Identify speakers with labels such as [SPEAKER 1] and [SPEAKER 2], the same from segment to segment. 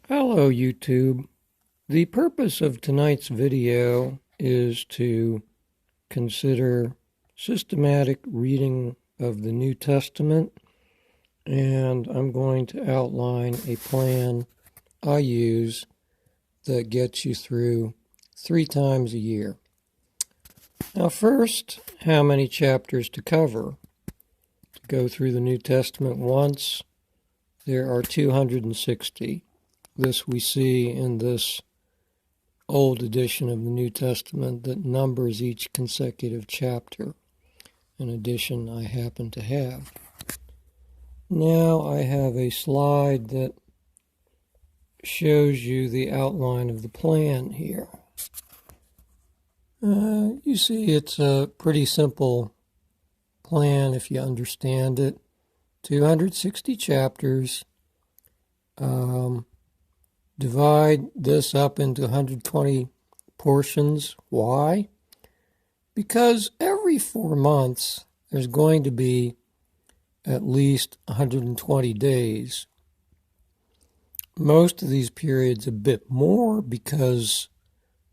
[SPEAKER 1] Hello YouTube. The purpose of tonight's video is to consider systematic reading of the New Testament, and I'm going to outline a plan I use that gets you through 3 times a year. Now first, how many chapters to cover? To go through the New Testament once, there are 260. This we see in this old edition of the New Testament that numbers each consecutive chapter, an edition I happen to have. Now I have a slide that shows you the outline of the plan here. You see it's a pretty simple plan if you understand it. 260 chapters. Divide this up into 120 portions. Why? Because every 4 months there's going to be at least 120 days. Most of these periods a bit more because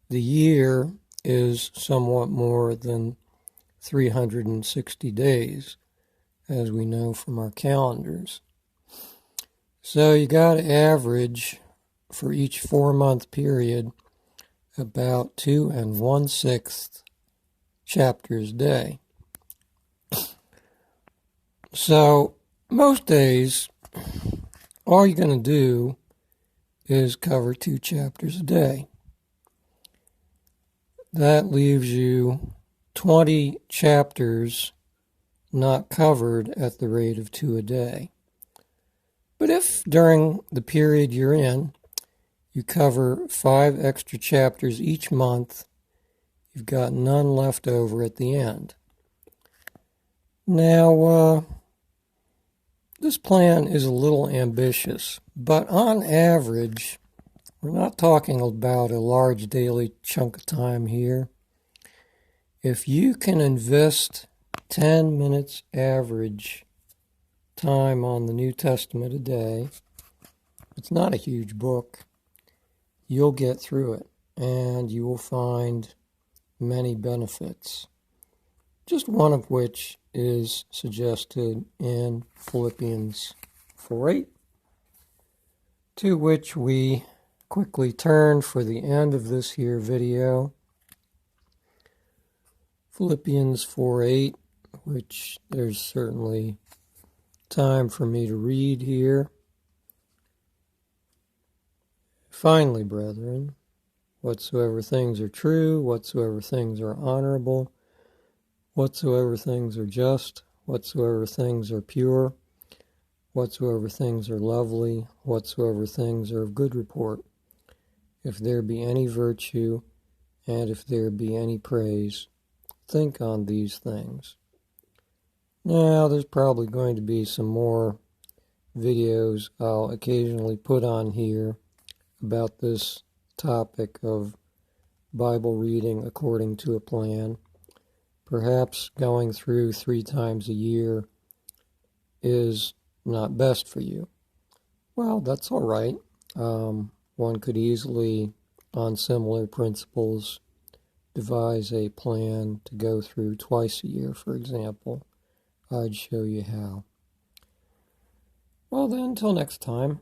[SPEAKER 1] the year is somewhat more than 360 days, as we know from our calendars. So you got to average for each 4-month period about 2 1/6 chapters a day. So most days, all you're going to do is cover 2 chapters a day. That leaves you 20 chapters not covered at the rate of 2 a day. But if during the period you're in, you cover 5 extra chapters each month, you've got none left over at the end. Now, this plan is a little ambitious, but on average, we're not talking about a large daily chunk of time here. If you can invest 10 minutes average time on the New Testament a day, it's not a huge book, you'll get through it and you will find many benefits, just one of which is suggested in Philippians 4:8, to which we quickly turn for the end of this here video. Philippians 4:8, which there's certainly time for me to read here. Finally, brethren, whatsoever things are true, whatsoever things are honorable, whatsoever things are just, whatsoever things are pure, whatsoever things are lovely, whatsoever things are of good report, if there be any virtue, and if there be any praise, think on these things. Now, there's probably going to be some more videos I'll occasionally put on here about this topic of Bible reading according to a plan. Perhaps going through 3 times a year is not best for you. Well, that's all right. One could easily, on similar principles, devise a plan to go through twice a year, for example. I'd show you how. Well then, until next time.